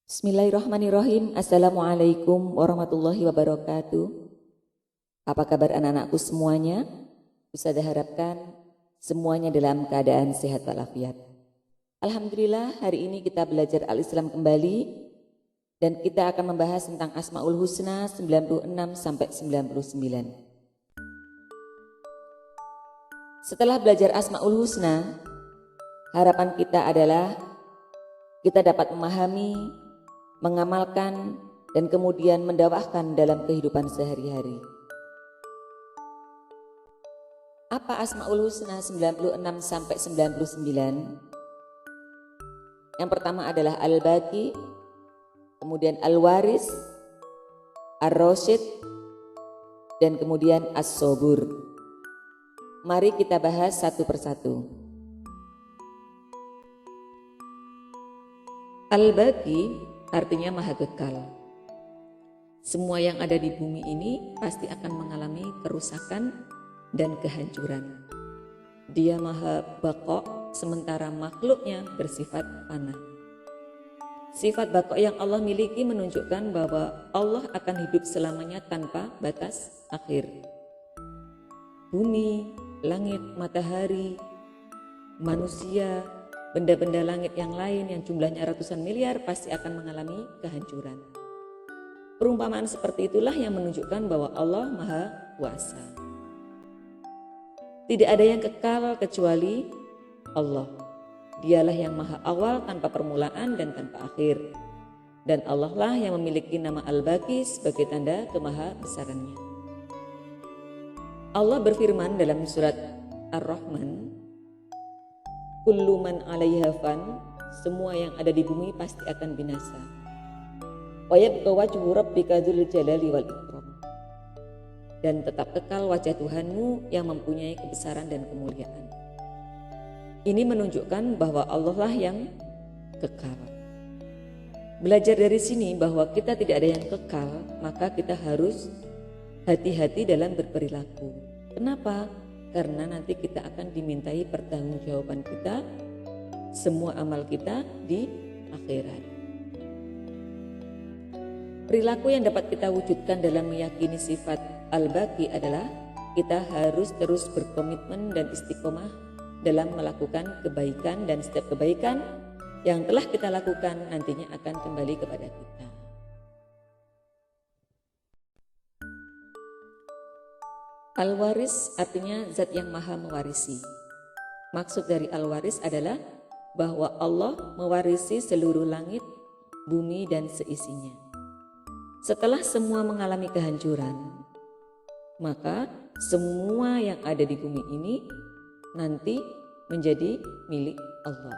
Bismillahirrahmanirrahim. Assalamualaikum warahmatullahi wabarakatuh. Apa kabar anak-anakku semuanya? Ustazah harapkan semuanya dalam keadaan sehat walafiat. Alhamdulillah hari ini kita belajar Al-Islam kembali dan kita akan membahas tentang Asmaul Husna 96 sampai 99. Setelah belajar Asmaul Husna, harapan kita adalah kita dapat memahami, mengamalkan, dan kemudian mendakwahkan dalam kehidupan sehari-hari. Apa Asmaul Husna 96 sampai 99? Yang pertama adalah Al-Baqi, kemudian Al-Waris, Ar-Rasyid, dan kemudian As-Sabur. Mari kita bahas satu persatu. Al-Baqi artinya maha kekal. Semua yang ada di bumi ini pasti akan mengalami kerusakan dan kehancuran. Dia maha baqa, sementara makhluknya bersifat fana. Sifat baqa yang Allah miliki menunjukkan bahwa Allah akan hidup selamanya tanpa batas akhir. Bumi, langit, matahari, manusia, benda-benda langit yang lain yang jumlahnya ratusan miliar pasti akan mengalami kehancuran. Perumpamaan seperti itulah yang menunjukkan bahwa Allah Maha Kuasa. Tidak ada yang kekal kecuali Allah. Dialah yang maha awal tanpa permulaan dan tanpa akhir. Dan Allah lah yang memiliki nama Al-Baqi sebagai tanda kemahabesarannya. Allah berfirman dalam surat Ar-Rahman, Kullu man 'alaiha fan, semua yang ada di bumi pasti akan binasa. Wa yabqa wajhu rabbika dzul jalali wal ikram. Dan tetap kekal wajah Tuhanmu yang mempunyai kebesaran dan kemuliaan. Ini menunjukkan bahwa Allah lah yang kekal. Belajar dari sini bahwa kita tidak ada yang kekal, maka kita harus hati-hati dalam berperilaku. Kenapa? Karena nanti kita akan dimintai pertanggungjawaban kita, semua amal kita di akhirat. Perilaku yang dapat kita wujudkan dalam meyakini sifat Al-Baqi adalah kita harus terus berkomitmen dan istiqomah dalam melakukan kebaikan, dan setiap kebaikan yang telah kita lakukan nantinya akan kembali kepada kita. Al-Waris artinya zat yang maha mewarisi. Maksud dari Al-Waris adalah bahwa Allah mewarisi seluruh langit, bumi, dan seisinya. Setelah semua mengalami kehancuran, maka semua yang ada di bumi ini nanti menjadi milik Allah.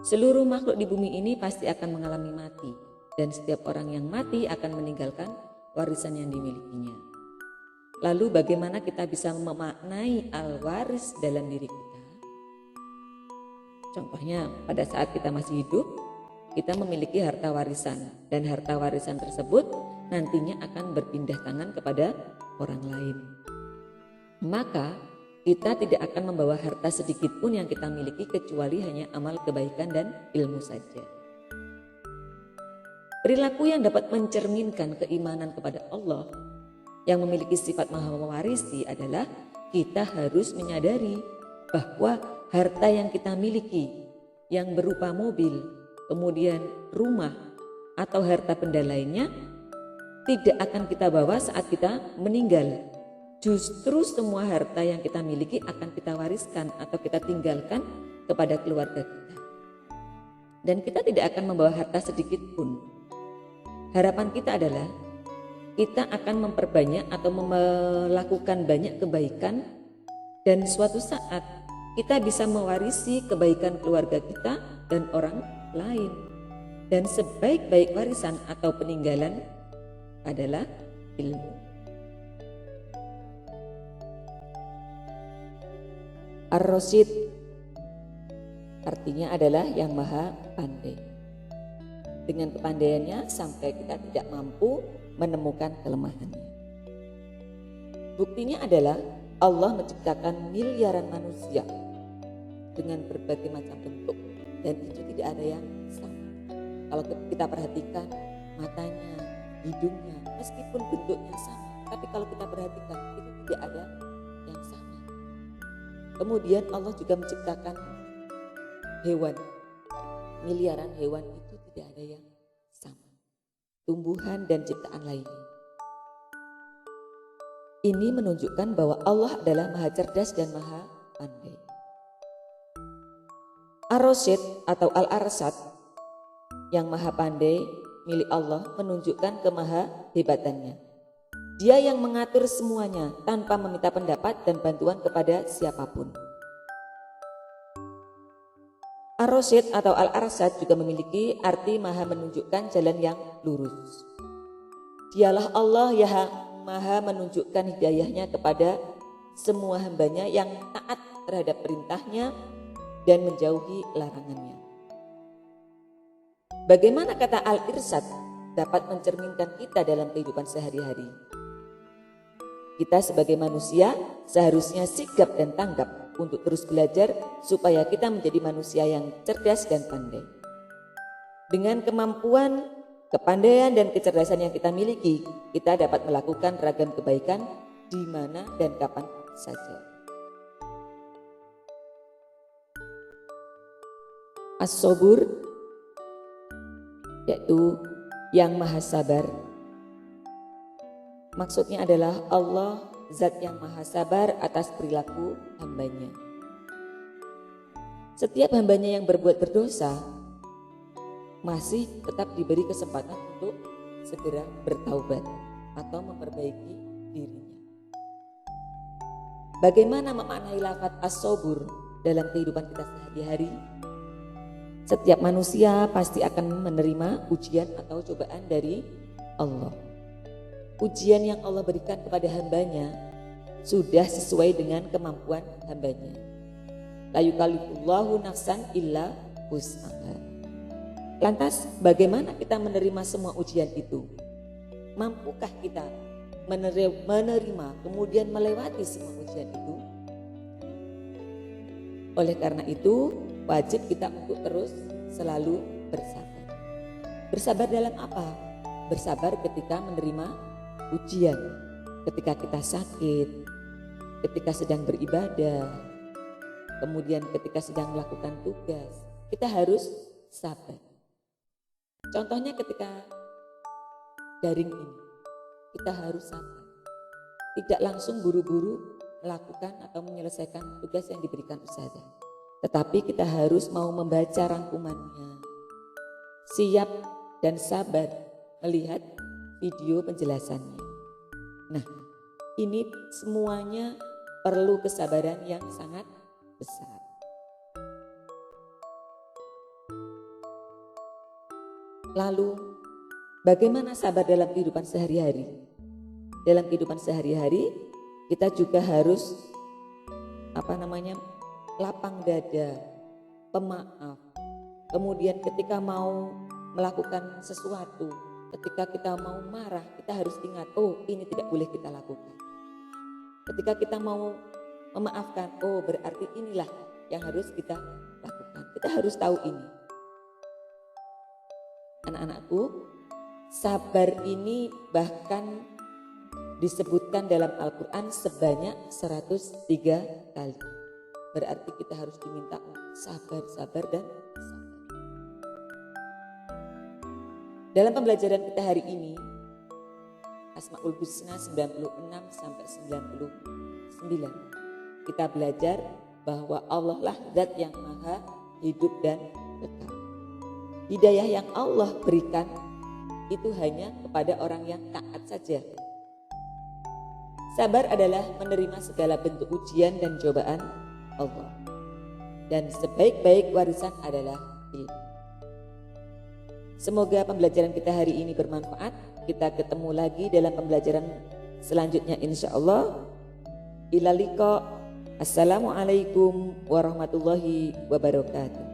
Seluruh makhluk di bumi ini pasti akan mengalami mati, dan setiap orang yang mati akan meninggalkan warisan yang dimilikinya. Lalu bagaimana kita bisa memaknai al-waris dalam diri kita? Contohnya pada saat kita masih hidup, kita memiliki harta warisan, dan harta warisan tersebut nantinya akan berpindah tangan kepada orang lain. Maka kita tidak akan membawa harta sedikit pun yang kita miliki kecuali hanya amal kebaikan dan ilmu saja. Perilaku yang dapat mencerminkan keimanan kepada Allah yang memiliki sifat maha mewarisi adalah kita harus menyadari bahwa harta yang kita miliki yang berupa mobil, kemudian rumah atau harta benda lainnya tidak akan kita bawa saat kita meninggal. Justru semua harta yang kita miliki akan kita wariskan atau kita tinggalkan kepada keluarga kita. Dan kita tidak akan membawa harta sedikit pun. Harapan kita adalah kita akan memperbanyak atau melakukan banyak kebaikan, dan suatu saat kita bisa mewarisi kebaikan keluarga kita dan orang lain. Dan sebaik-baik warisan atau peninggalan adalah ilmu. Ar-Rasyid artinya adalah yang maha pandai. Dengan kepandaiannya sampai kita tidak mampu menemukan kelemahannya. Buktinya adalah Allah menciptakan miliaran manusia dengan berbagai macam bentuk, dan itu tidak ada yang sama. Kalau kita perhatikan matanya, hidungnya, meskipun bentuknya sama, tapi kalau kita perhatikan itu tidak ada yang sama. Kemudian Allah juga menciptakan hewan, miliaran hewan itu tidak ada yang sama. Tumbuhan dan ciptaan lainnya. Ini menunjukkan bahwa Allah adalah maha cerdas dan maha pandai. Ar-Rasyid atau Al-Arsad yang maha pandai milik Allah menunjukkan kemahahebatannya. Dia yang mengatur semuanya tanpa meminta pendapat dan bantuan kepada siapapun. Ar-Rasyid atau Al-Arsad juga memiliki arti maha menunjukkan jalan yang lurus. Dialah Allah yang maha menunjukkan hidayahnya kepada semua hambanya yang taat terhadap perintahnya dan menjauhi larangannya. Bagaimana kata Al-Irsyad dapat mencerminkan kita dalam kehidupan sehari-hari? Kita sebagai manusia seharusnya sigap dan tanggap untuk terus belajar supaya kita menjadi manusia yang cerdas dan pandai. Dengan kemampuan, kepandaian dan kecerdasan yang kita miliki, kita dapat melakukan ragam kebaikan di mana dan kapan saja. As-Sabur, yaitu yang maha sabar. Maksudnya adalah Allah zat yang maha sabar atas perilaku hambanya. Setiap hambanya yang berbuat berdosa masih tetap diberi kesempatan untuk segera bertaubat atau memperbaiki dirinya. Bagaimana memaknai lafaz as-sabur dalam kehidupan kita sehari-hari? Setiap manusia pasti akan menerima ujian atau cobaan dari Allah. Ujian yang Allah berikan kepada hambanya sudah sesuai dengan kemampuan hambanya. La yukallifullahu nafsan illa wus'aha. Lantas bagaimana kita menerima semua ujian itu? Mampukah kita menerima kemudian melewati semua ujian itu? Oleh karena itu wajib kita untuk terus selalu bersabar. Bersabar dalam apa? Bersabar ketika menerima ujian, ketika kita sakit, ketika sedang beribadah, kemudian ketika sedang melakukan tugas, kita harus sabar. Contohnya ketika daring ini, kita harus sabar. Tidak langsung buru-buru melakukan atau menyelesaikan tugas yang diberikan ustazah. Tetapi kita harus mau membaca rangkumannya. Siap dan sabar melihat video penjelasannya. Nah, ini semuanya perlu kesabaran yang sangat besar. Lalu, bagaimana sabar dalam kehidupan sehari-hari? Dalam kehidupan sehari-hari, kita juga harus lapang dada, pemaaf. Kemudian ketika mau melakukan sesuatu, ketika kita mau marah, kita harus ingat, oh ini tidak boleh kita lakukan. Ketika kita mau memaafkan, oh berarti inilah yang harus kita lakukan. Kita harus tahu ini. Anak-anakku, sabar ini bahkan disebutkan dalam Al-Quran sebanyak 103 kali. Berarti kita harus diminta sabar, sabar, dan sabar. Dalam pembelajaran kita hari ini, Asmaul Husna 96 sampai 99, kita belajar bahwa Allah lah zat yang maha hidup dan kekal. Hidayah yang Allah berikan itu hanya kepada orang yang taat saja. Sabar adalah menerima segala bentuk ujian dan cobaan Allah. Dan sebaik-baik warisan adalah ilmu. Semoga pembelajaran kita hari ini bermanfaat. Kita ketemu lagi dalam pembelajaran selanjutnya insya-Allah. Ila liqa. Assalamualaikum warahmatullahi wabarakatuh.